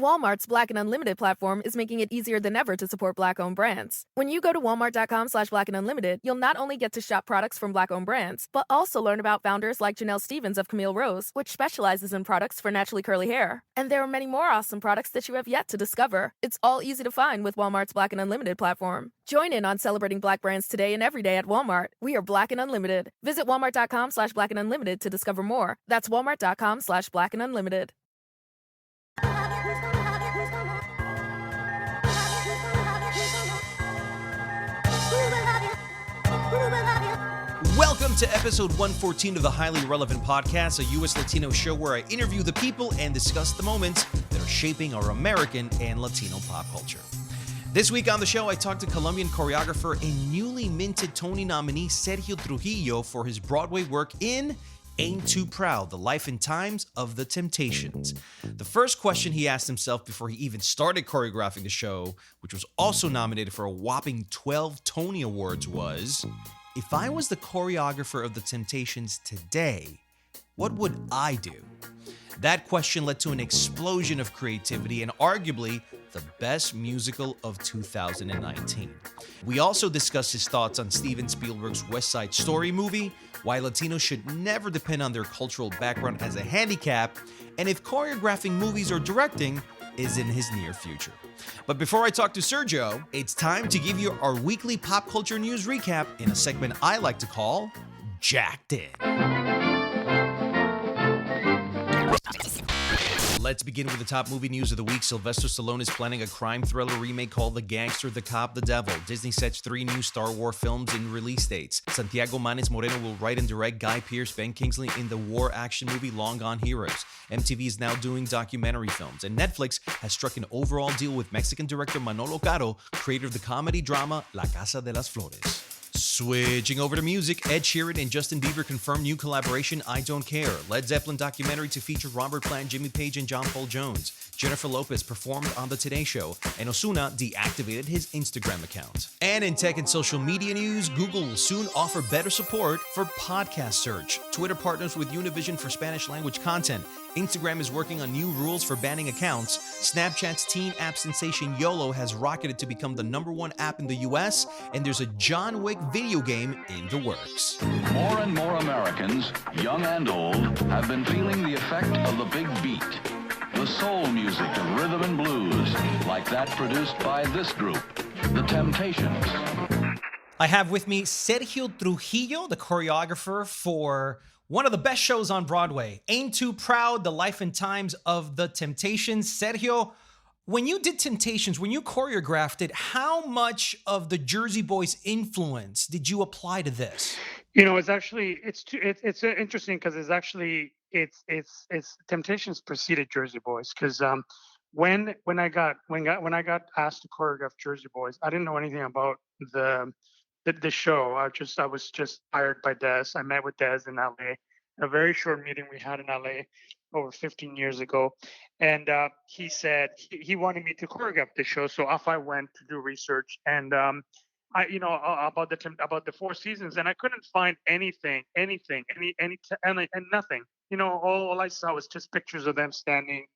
Walmart's Black and Unlimited platform is making it easier than ever to support Black-owned brands. When you go to walmart.com/Black and Unlimited, you'll not only get to shop products from Black-owned brands, but also learn about founders like Janelle Stevens of Camille Rose, which specializes in products for naturally curly hair. And there are many more awesome products that you have yet to discover. It's all easy to find with Walmart's Black and Unlimited platform. Join in on celebrating Black brands today and every day at Walmart. We are Black and Unlimited. Visit walmart.com/Black and Unlimited to discover more. That's walmart.com/Black and Unlimited. Welcome to episode 114 of the Highly Relevant Podcast, a U.S. Latino show where I interview the people and discuss the moments that are shaping our American and Latino pop culture. This week on the show, I talked to Colombian choreographer and newly minted Tony nominee Sergio Trujillo for his Broadway work in Ain't Too Proud, The Life and Times of the Temptations. The first question he asked himself before he even started choreographing the show, which was also nominated for a whopping 12 Tony Awards, was, if I was the choreographer of the Temptations today, what would I do? That question led to an explosion of creativity and arguably the best musical of 2019. We also discussed his thoughts on Steven Spielberg's West Side Story movie, why Latinos should never depend on their cultural background as a handicap, and if choreographing movies or directing is in his near future. But before I talk to Sergio, it's time to give you our weekly pop culture news recap in a segment I like to call Jacked In. Let's begin with the top movie news of the week. Sylvester Stallone is planning a crime thriller remake called The Gangster, The Cop, The Devil. Disney sets 3 new Star Wars films in release dates. Santiago Manes Moreno will write and direct Guy Pearce, Ben Kingsley in the war action movie Long Gone Heroes. MTV is now doing documentary films, and Netflix has struck an overall deal with Mexican director Manolo Caro, creator of the comedy drama La Casa de las Flores. Switching over to music, Ed Sheeran and Justin Bieber confirmed new collaboration I Don't Care. Led Zeppelin documentary to feature Robert Plant, Jimmy Page, and John Paul Jones. Jennifer Lopez performed on The Today Show, and Ozuna deactivated his Instagram account. And in tech and social media news, Google will soon offer better support for podcast search. Twitter partners with Univision for Spanish language content. Instagram is working on new rules for banning accounts. Snapchat's teen app sensation YOLO has rocketed to become the #1 app in the US, and there's a John Wick video game in the works. More and more Americans, young and old, have been feeling the effect of the big beat. The soul music of rhythm and blues, like that produced by this group, The Temptations. I have with me Sergio Trujillo, the choreographer for one of the best shows on Broadway, Ain't Too Proud, The Life and Times of the Temptations. Sergio, when you did Temptations, when you choreographed it, how much of the Jersey Boys influence did you apply to this? You know, it's interesting because it's Temptations preceded Jersey Boys because when I got asked to choreograph Jersey Boys, I didn't know anything about the show. I was just hired by Des. I met with Des in LA. A very short meeting we had in LA over 15 years ago, and he said he wanted me to choreograph the show. So off I went to do research and about the 4 seasons, and I couldn't find anything, and nothing. You know, all I saw was just pictures of them standing,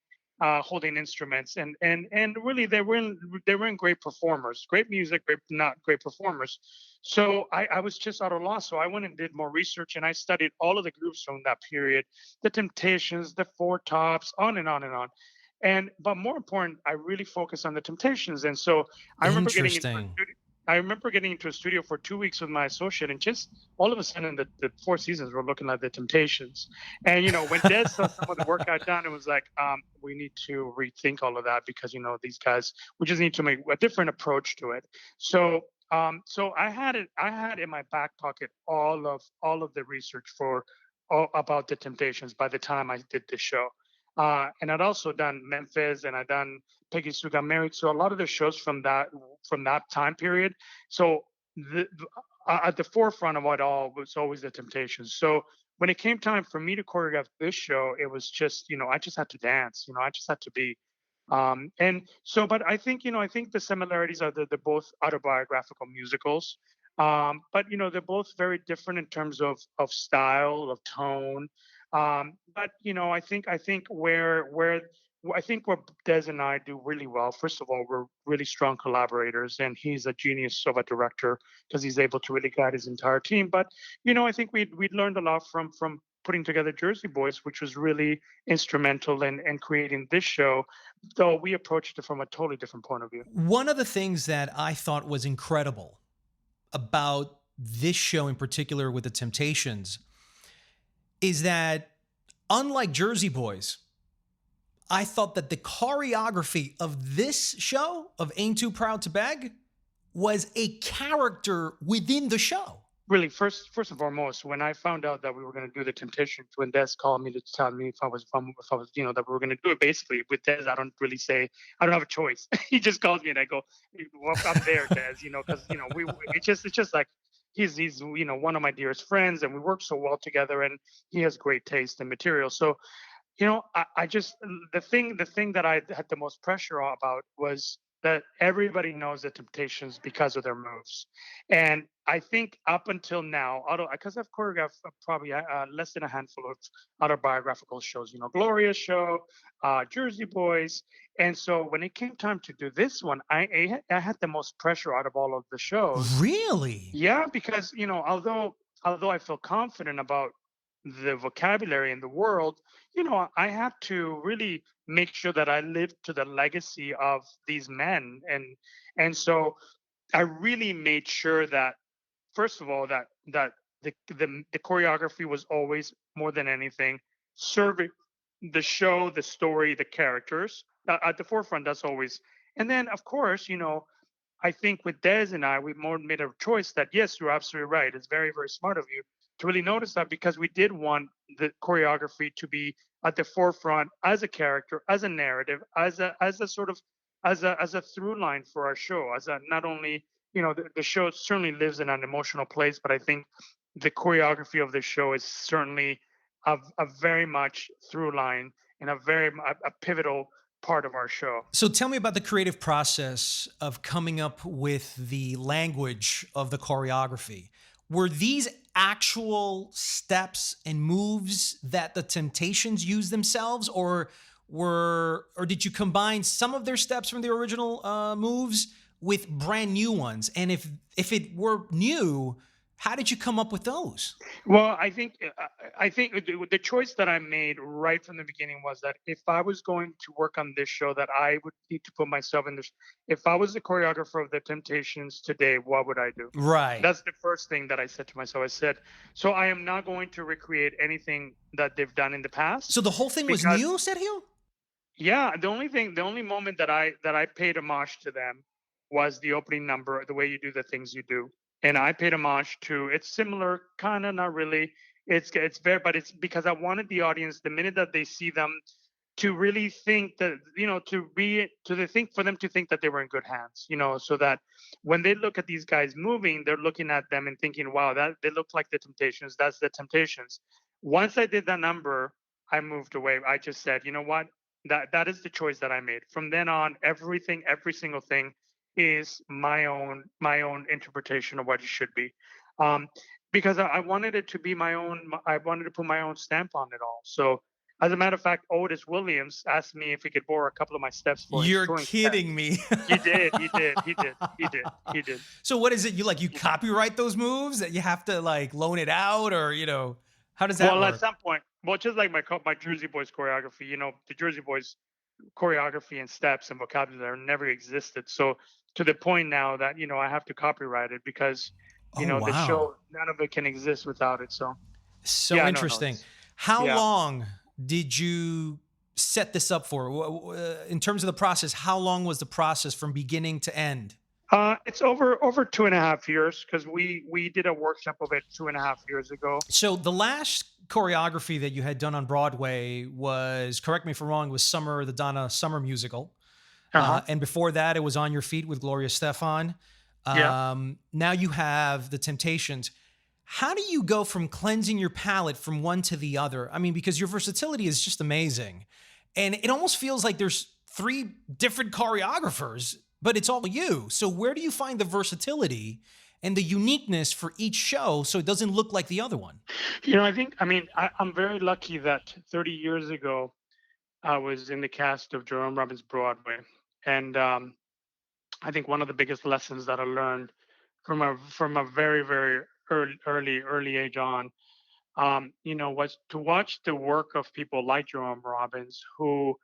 holding instruments, and really they weren't great performers, great music, not great performers. So I was just at a loss. So I went and did more research, and I studied all of the groups from that period, the Temptations, the Four Tops, on and on and on. But more important, I really focused on the Temptations, and so I remember getting into a studio for 2 weeks with my associate, and just all of a sudden the 4 seasons were looking like the Temptations. And you know, when Des saw some of the work I'd done, it was like, we need to rethink all of that because you know these guys, we just need to make a different approach to it. So I had in my back pocket all of the research about the Temptations by the time I did this show. And I'd also done Memphis, and I'd done Peggy Sue Got Married. So a lot of the shows from that time period. So at the forefront of it all was always the Temptations. So when it came time for me to choreograph this show, it was just, you know, I just had to dance. You know, I just had to be. But I think the similarities are they're both autobiographical musicals. But you know, they're both very different in terms of style, of tone. But you know, I think where I think what Des and I do really well, first of all, we're really strong collaborators, and he's a genius of a director because he's able to really guide his entire team. But I think we learned a lot from putting together Jersey Boys, which was really instrumental in creating this show, though we approached it from a totally different point of view. One of the things that I thought was incredible about this show in particular with the Temptations is that, unlike Jersey Boys, I thought that the choreography of this show, of Ain't Too Proud to Beg, was a character within the show. Really, first and foremost, when I found out that we were going to do the Temptations, when Des called me to tell me if I was, that we were going to do it, basically with Des, I don't really say, I don't have a choice. He just calls me and I go, well, I'm there, Des, because it's just like he's one of my dearest friends, and we work so well together, and he has great taste in material. So, I just the thing that I had the most pressure about was that everybody knows the Temptations because of their moves. And I think up until now, because I've choreographed probably less than a handful of autobiographical shows, Gloria's show, Jersey Boys. And so when it came time to do this one, I had the most pressure out of all of the shows. Really? Yeah, because, although I feel confident about the vocabulary in the world, I had to really make sure that I lived to the legacy of these men, and so I really made sure that, first of all, that the choreography was always, more than anything, serving the show, the story, the characters at the forefront. That's always, and then of course, I think with Des and I, we more made a choice that, yes, you're absolutely right. It's very, very smart of you to really notice that, because we did want the choreography to be at the forefront as a character, as a narrative, as a sort of as a through line for our show. As a, not only, the show certainly lives in an emotional place, but I think the choreography of the show is certainly a very much through line and a pivotal part of our show. So tell me about the creative process of coming up with the language of the choreography. Were these actual steps and moves that the Temptations used themselves, or did you combine some of their steps from the original moves with brand new ones? And if it were new, how did you come up with those? Well, I think the choice that I made right from the beginning was that if I was going to work on this show, that I would need to put myself in this. If I was the choreographer of the Temptations today, what would I do? Right. That's the first thing that I said to myself. I said, so I am not going to recreate anything that they've done in the past. So the whole thing was new, Sergio? Yeah, the only moment that I paid homage to them was the opening number, the way you do the things you do. And I paid homage to, it's similar, kind of, not really. It's very, but it's because I wanted the audience, the minute that they see them, to really think that, for them to think that they were in good hands, so that when they look at these guys moving, they're looking at them and thinking, wow, that they look like the Temptations. That's the Temptations. Once I did that number, I moved away. I just said, you know what? That is the choice that I made. From then on, every single thing is my own interpretation of what it should be, because I wanted it to be my own. I wanted to put my own stamp on it all. So, as a matter of fact, Otis Williams asked me if he could borrow a couple of my steps for You're kidding me. He did. So what is it? You copyright those moves that you have to loan it out, or how does that work? At some point, just like my Jersey Boys choreography, the Jersey Boys choreography and steps and vocabulary never existed. So to the point now that I have to copyright it, because wow. the show, none of it can exist without it. So interesting. How long did you set this up for? In terms of the process, how long was the process from beginning to end? It's over 2.5 years, because we did a workshop of it 2.5 years ago. So the last choreography that you had done on Broadway was, correct me if I'm wrong, was the Donna Summer musical. And before that, it was On Your Feet with Gloria Estefan. Now you have the Temptations. How do you go from cleansing your palette from one to the other? I mean, because your versatility is just amazing. And it almost feels like there's 3 different choreographers, but it's all you. So where do you find the versatility and the uniqueness for each show so it doesn't look like the other one? I'm very lucky that 30 years ago, I was in the cast of Jerome Robbins Broadway, and I think one of the biggest lessons that I learned from a very early age on, was to watch the work of people like Jerome Robbins, who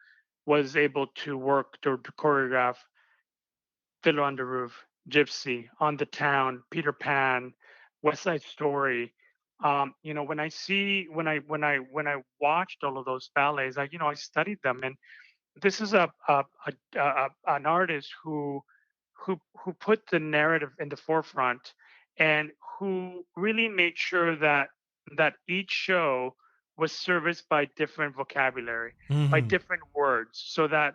was able to work to choreograph Fiddler on the Roof, Gypsy, On the Town, Peter Pan, West Side Story. When I watched all of those ballets, I studied them, and this is an artist who put the narrative in the forefront, and who really made sure that each show was serviced by different vocabulary, by Hmm. different words, so that,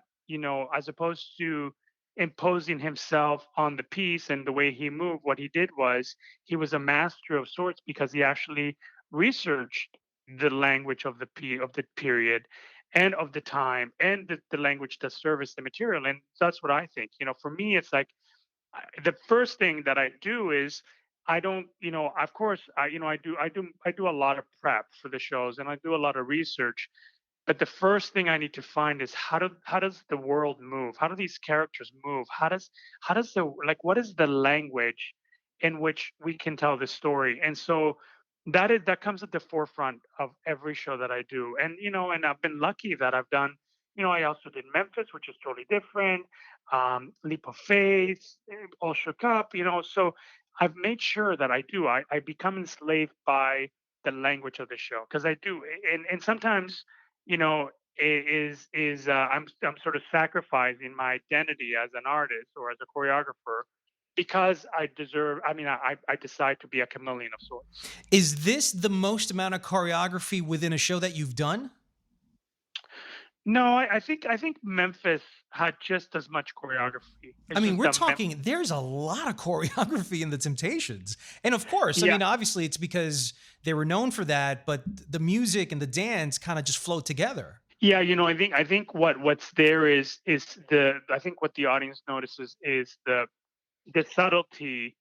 as opposed to imposing himself on the piece and the way he moved, what he did was he was a master of sorts, because he actually researched the language of the period and of the time, and the language that serviced the material. And that's what I think. For me, it's like, the first thing that I do is, I don't, of course, I do a lot of prep for the shows, and I do a lot of research. But the first thing I need to find is, how does the world move? How do these characters move? How does the, like, what is the language in which we can tell the story? And so that comes at the forefront of every show that I do. And I've been lucky that I've done. I also did Memphis, which is totally different. Leap of Faith, All Shook Up. So I've made sure that I become enslaved by the language of the show, because I do. And sometimes, I'm sort of sacrificing my identity as an artist or as a choreographer, because I decide to be a chameleon of sorts. Is this the most amount of choreography within a show that you've done? No, I think Memphis had just as much choreography. I It's mean, just we're that talking, there's a lot of choreography in the Temptations. And of course, I yeah. mean, obviously it's because they were known for that, but the music and the dance kind of just flow together. Yeah, I think what's there is the I think what the audience notices is the subtlety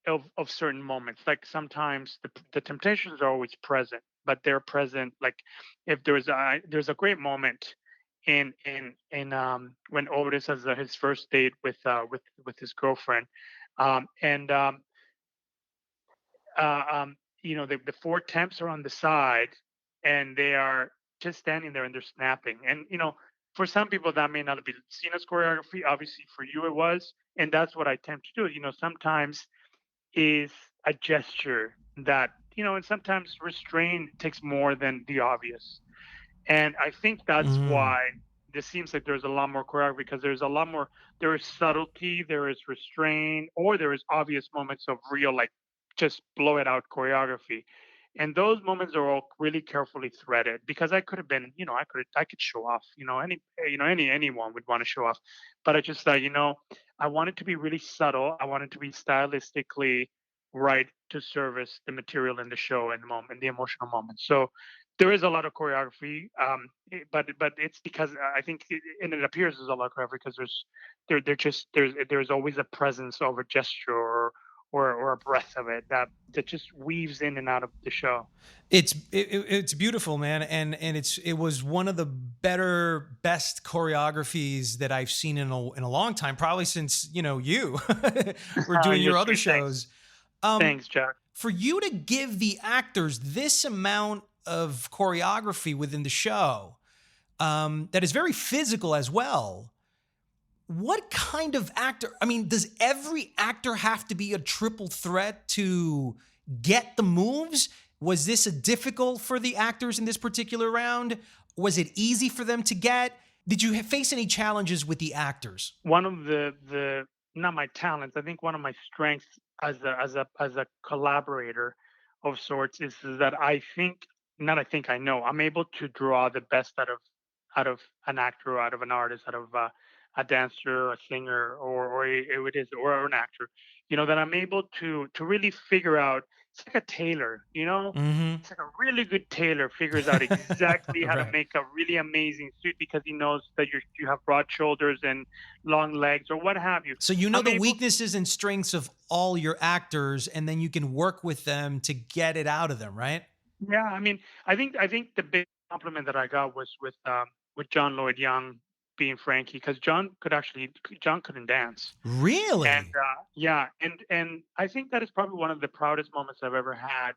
of certain moments. Like, sometimes the temptations are always present, but they're present, like, if there's a great moment in when Otis has his first date with his girlfriend, and the four temps are on the side, and they are just standing there, and they're snapping. And for some people that may not be seen as choreography. Obviously, for you it was, and that's what I tend to do. Sometimes is a gesture that, and sometimes restraint takes more than the obvious. And I think that's Mm. why this seems like there's a lot more choreography, because there's a lot more, there is subtlety, there is restraint, or there is obvious moments of real, like, just blow it out choreography. And those moments are all really carefully threaded, because I could have been, I could show off, anyone would want to show off. But I just thought, I want it to be really subtle. I want it to be stylistically right to service the material in the show and the moment, the emotional moment. So there is a lot of choreography, but it's because I think, and it appears there's a lot of choreography, because there's always a presence of a gesture, or a breath of it that just weaves in and out of the show. It's beautiful, man, and it was one of the best choreographies that I've seen in a long time, probably since you were doing You're your other sweet. Thanks. shows. Um, Thanks, Jack. for you to give the actors this amount of choreography within the show, that is very physical as well. What kind of actor? I mean, does every actor have to be a triple threat to get the moves? Was this a difficult for the actors in this particular round? Was it easy for them to get? Did you face any challenges with the actors? One of the not my talents. I think one of my strengths as a collaborator of sorts is that I think, not I think, I know, I'm able to draw the best out of an actor, or out of an artist, out of a dancer, a singer, or an actor. That I'm able to really figure out. It's like a tailor. Mm-hmm. It's like a really good tailor figures out exactly how to Right. make a really amazing suit, because he knows that you have broad shoulders and long legs, or what have you. So you know I'm the able. weaknesses and strengths of all your actors, and then you can work with them to get it out of them, right? Yeah, I mean, I think the big compliment that I got was with John Lloyd Young being Frankie, because John couldn't dance. And Really? yeah, and I think that is probably one of the proudest moments I've ever had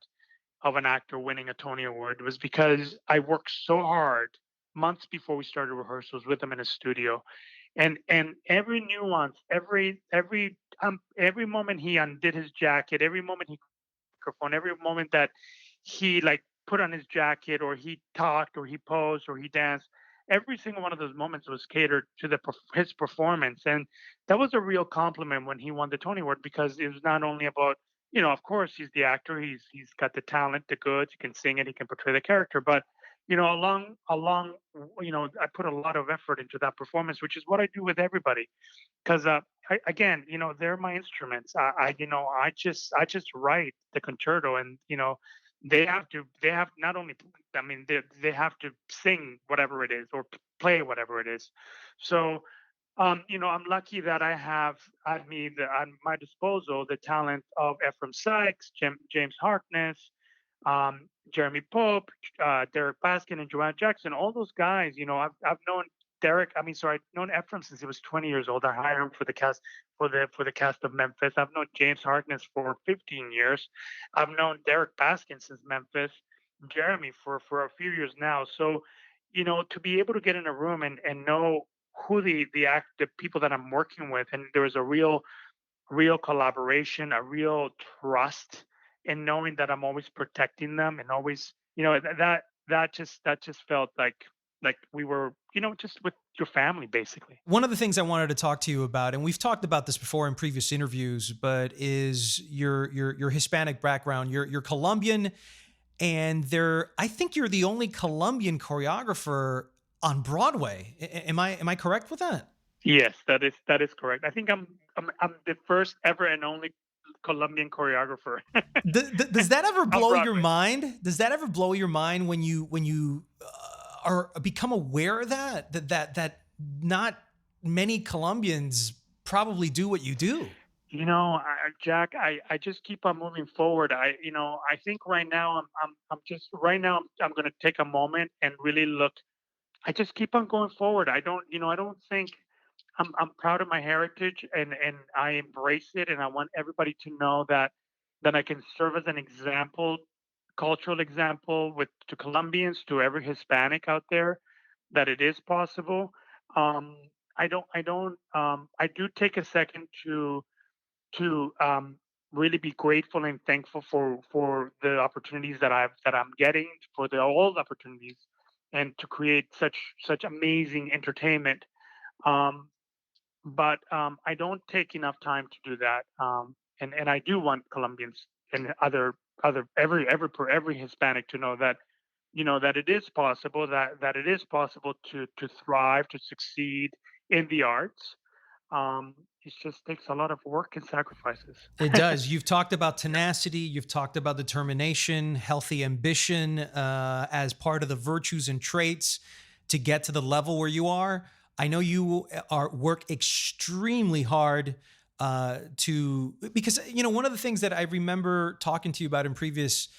of an actor winning a Tony Award, was because I worked so hard months before we started rehearsals with him in his studio, and every nuance, every moment he undid his jacket, every moment he microphone, every moment that he like put on his jacket, or he talked, or he posed, or he danced, every single one of those moments was catered to his performance. And that was a real compliment when he won the Tony Award, because it was not only about, of course he's the actor, he's got the talent, the goods, he can sing it, he can portray the character, but along I put a lot of effort into that performance, which is what I do with everybody, because again, they're my instruments. I just write the concerto, and they have not only, I mean, they have to sing whatever it is, or play whatever it is. So I'm lucky that I have at my disposal the talent of Ephraim Sykes, James Harkness, Jeremy Pope, Derek Baskin, and Joanne Jackson. All those guys, I've known I've known Ephraim since he was 20 years old. I hired him for the cast for the cast of Memphis. I've known James Harkness for 15 years. I've known Derek Baskin since Memphis. Jeremy for a few years now. So, to be able to get in a room and know who the people that I'm working with, and there was a real collaboration, a real trust in knowing that I'm always protecting them, and always, that just felt like we were, just with your family, basically. One of the things I wanted to talk to you about, and we've talked about this before in previous interviews, but is your Hispanic background. You're Colombian, and I think you're the only Colombian choreographer on Broadway. Am I correct with that? Yes, that is correct. I think I'm the first ever and only Colombian choreographer Does that ever on blow your Broadway. mind? Does that ever blow your mind when you are become aware of that not many Colombians probably do what you do? Jack, I just keep on moving forward. I think right now I'm just right now I'm going to take a moment and really look. I just keep on going forward. I don't think I'm proud of my heritage, and I embrace it, and I want everybody to know that I can serve as an example, cultural example, to Colombians, to every Hispanic out there, that it is possible. Um, I do take a second to really be grateful and thankful for the opportunities that I'm getting, for all the opportunities, and to create such amazing entertainment. Um, but I don't take enough time to do that. And I do want Colombians and every Hispanic to know that, that it is possible, that it is possible to thrive, to succeed in the arts. It just takes a lot of work and sacrifices. It does. You've talked about tenacity. You've talked about determination, healthy ambition as part of the virtues and traits to get to the level where you are. I know you work extremely hard because one of the things that I remember talking to you about in previous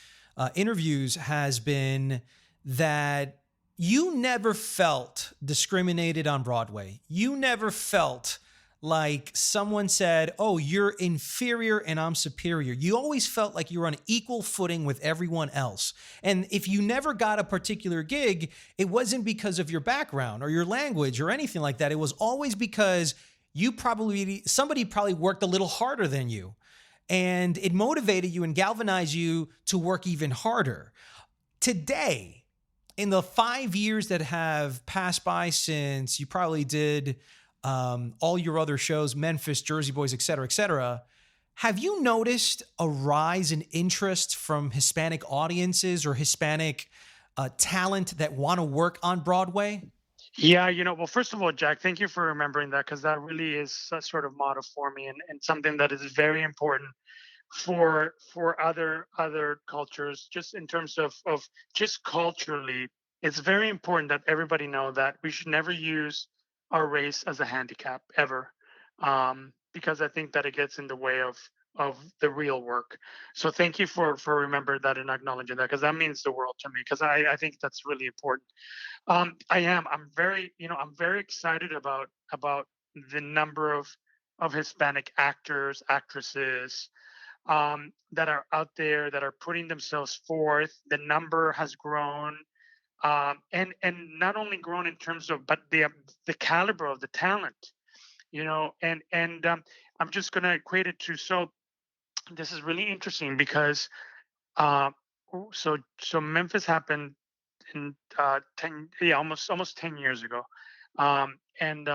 interviews has been that you never felt discriminated on Broadway. You never felt like someone said, "Oh, you're inferior and I'm superior." You always felt like you were on equal footing with everyone else. And if you never got a particular gig, it wasn't because of your background or your language or anything like that. It was always because somebody probably worked a little harder than you. And it motivated you and galvanized you to work even harder. Today, in the 5 years that have passed by since you probably did all your other shows, Memphis, Jersey Boys, et cetera, have you noticed a rise in interest from Hispanic audiences or Hispanic talent that want to work on Broadway? Yeah, well, first of all, Jack, thank you for remembering that, because that really is a sort of motto for me, and something that is very important for other cultures, just in terms of just culturally. It's very important that everybody know that we should never use our race as a handicap, ever, because I think that it gets in the way of the real work. So thank you for remembering that and acknowledging that, because that means the world to me, because I think that's really important. I'm very, I'm very excited about the number of Hispanic actors, actresses, that are out there that are putting themselves forth. The number has grown, and not only grown in terms of, but the caliber of the talent. And I'm just going to equate it to, so this is really interesting because, uh, so Memphis happened in 10, yeah, almost 10 years ago. And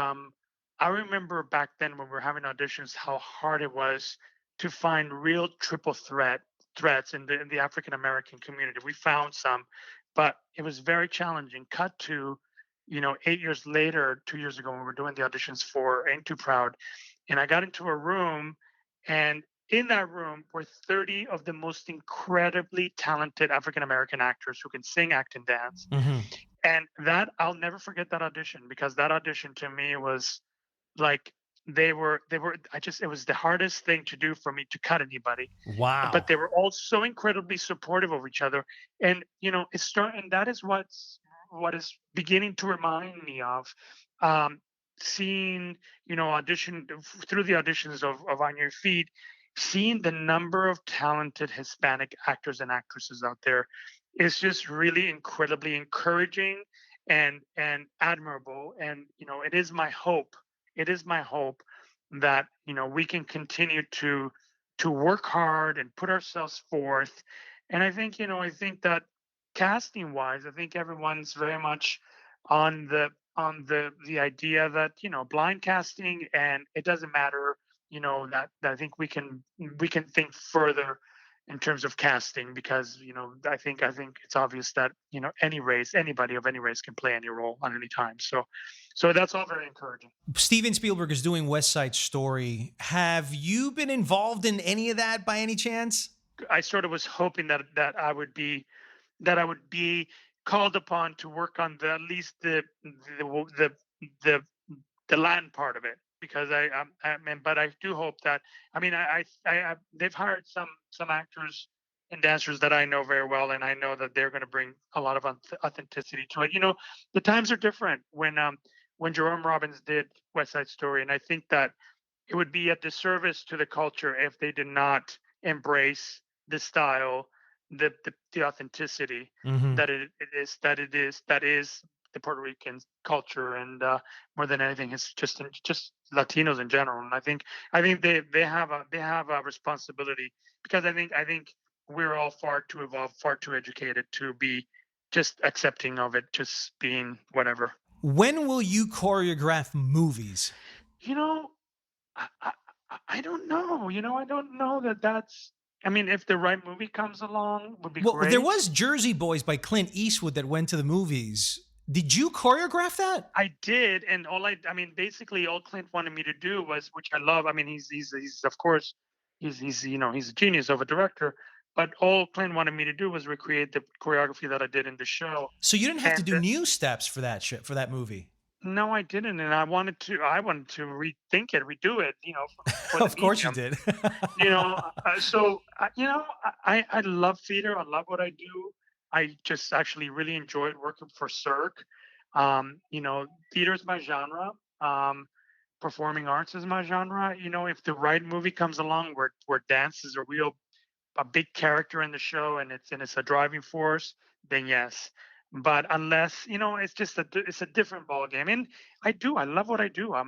I remember back then when we were having auditions, how hard it was to find real triple threats in the African American community. We found some, but it was very challenging. Cut to, 8 years later, 2 years ago, when we were doing the auditions for Ain't Too Proud, and I got into a room, and in that room were 30 of the most incredibly talented African American actors who can sing, act, and dance. Hmm. And that, I'll never forget that audition, because that audition to me was like, they were I just, it was the hardest thing to do for me to cut anybody, but Wow. they were all so incredibly supportive of each other. And and that is what is beginning to remind me of, um seeing, audition through the auditions of On Your Feet, seeing the number of talented Hispanic actors and actresses out there is just really incredibly encouraging and admirable. And it is my hope that we can continue to work hard and put ourselves forth. And I think that, casting wise, I think everyone's very much on the idea that, blind casting, and it doesn't matter, that I think we can think further in terms of casting, because I think it's obvious that anybody of any race can play any role on any time. So that's all very encouraging. Steven Spielberg is doing West Side Story. Have you been involved in any of that by any chance? I sort of was hoping that I would be called upon to work on at least the the the land part of it, because I mean, but I do hope that, I mean, they've hired some actors and dancers that I know very well, and I know that they're going to bring a lot of authenticity to it. The times are different when Jerome Robbins did West Side Story, and I think that it would be a disservice to the culture if they did not embrace the style, the authenticity Hmm. that is the Puerto Rican culture, and more than anything, it's just Latinos in general. And I think they have a responsibility, because I think we're all far too evolved, far too educated to be just accepting of it just being whatever. When will you choreograph movies? You know, I, I, I don't know. I don't know that that's. I mean, if the right movie comes along, would be Well, there great. was Jersey Boys by Clint Eastwood that went to the movies. Did you choreograph that? I did, and I mean, basically, all Clint wanted me to do was, which I love. I mean, he's of course, he's a genius of a director. But all Clint wanted me to do was recreate the choreography that I did in the show. So you didn't have to And do new steps for that shit for that movie. no, I didn't, and I wanted to rethink it, redo it, for the Of course you medium. did. I love theater. I love what I do. I just actually really enjoyed working for Cirque. Theater is my genre. Performing arts is my genre. If the right movie comes along where dance is a big character in the show, and it's a driving force, then yes. But unless, it's a different ball game. And I love what I do. I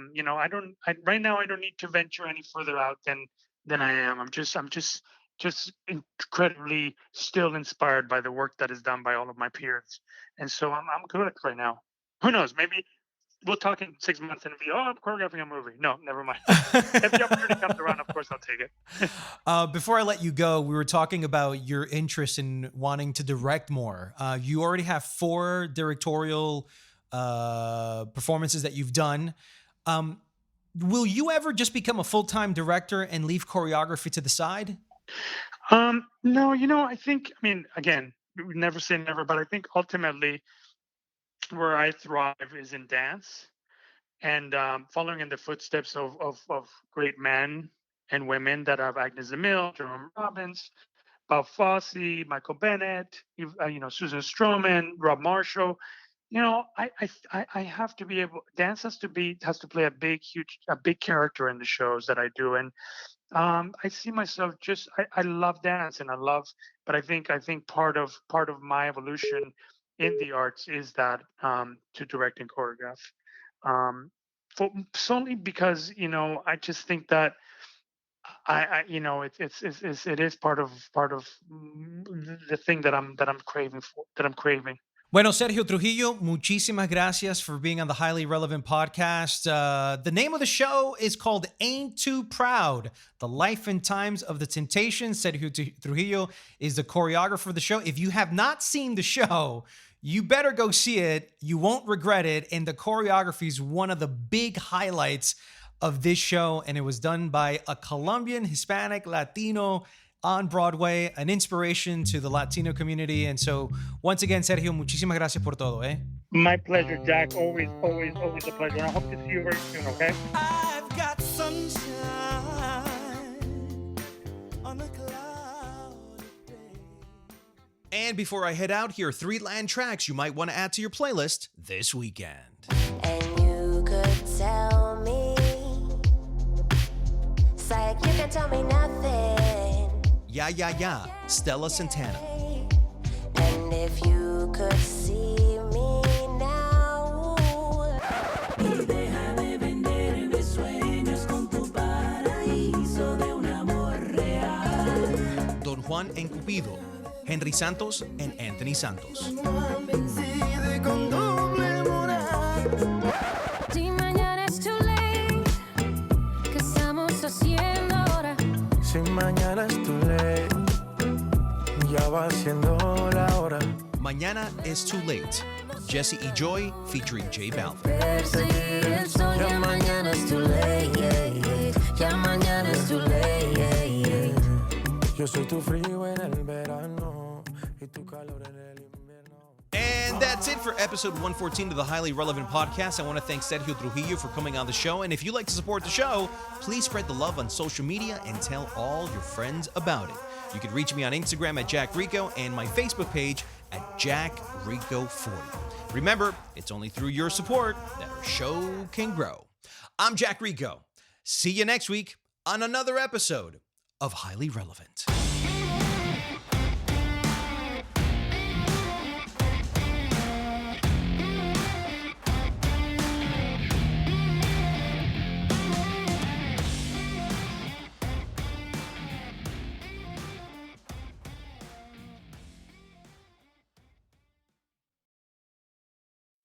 don't right now I don't need to venture any further out than I am. I'm just incredibly still inspired by the work that is done by all of my peers. And so I'm good right now. Who knows? Maybe we'll talk in 6 months and it'll be, oh, I'm choreographing a movie. No, never mind. If the opportunity comes around, of course I'll take it. Before I let you go, we were talking about your interest in wanting to direct more. You already have 4 directorial performances that you've done. Um, will you ever just become a full-time director and leave choreography to the side? No, I mean, again, we never say never, but I think ultimately where I thrive is in dance, and following in the footsteps of great men and women that are Agnes Emil, Jerome Robbins, Bob Fosse, Michael Bennett, Susan Stroman, Rob Marshall. I have to be able. Dance has to play a big character in the shows that I do, and I see myself I love dance and but I think part of my evolution in the arts is that to direct and choreograph. Solely because I just think that it is part of the thing that I'm craving. Bueno, Sergio Trujillo, muchísimas gracias for being on the Highly Relevant podcast. The name of the show is called Ain't Too Proud, The Life and Times of the Temptations. Sergio Trujillo is the choreographer of the show. If you have not seen the show, you better go see it. You won't regret it. And the choreography is one of the big highlights of this show. And it was done by a Colombian, Hispanic, Latino on Broadway, an inspiration to the Latino community. And so, once again, Sergio, muchísimas gracias por todo, eh? My pleasure, Jack. Always a pleasure. And I hope to see you very soon, okay? I've got sunshine on a cloudy day. And before I head out, here are 3 land tracks you might want to add to your playlist this weekend. And you could tell me, it's like you can tell me nothing. Ya Ya Ya, Stella Santana. And if you could see me now. Y deja de vender mis sueños con tu paraíso de un amor real. Don Juan en Cupido, Henry Santos and Anthony Santos. Coincide con doble moral. Si mañana es too late, ¿qué estamos haciendo ahora? Si mañana es tu ley, ya va siendo la hora. Mañana is Too Late, Jesse E. Joy featuring J Balvin. Perseguir el sol, Ya mañana es too late, ya mañana es too late. Yo soy tu frío en el verano y tu calor en el invierno. And that's it for episode 114 of the Highly Relevant Podcast. I want to thank Sergio Trujillo for coming on the show. And if you'd like to support the show, please spread the love on social media and tell all your friends about it. You can reach me on Instagram at Jack Rico and my Facebook page at Jack Rico 40. Remember, it's only through your support that our show can grow. I'm Jack Rico. See you next week on another episode of Highly Relevant.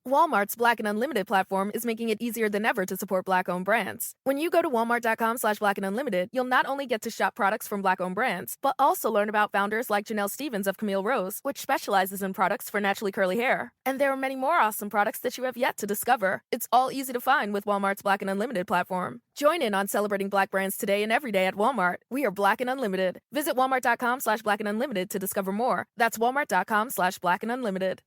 Walmart's Black and Unlimited platform is making it easier than ever to support Black-owned brands. When you go to walmart.com/Black and Unlimited, you'll not only get to shop products from Black-owned brands, but also learn about founders like Janelle Stevens of Camille Rose, which specializes in products for naturally curly hair. And there are many more awesome products that you have yet to discover. It's all easy to find with Walmart's Black and Unlimited platform. Join in on celebrating Black brands today and every day at Walmart. We are Black and Unlimited. Visit walmart.com/Black and Unlimited to discover more. That's walmart.com/Black and Unlimited.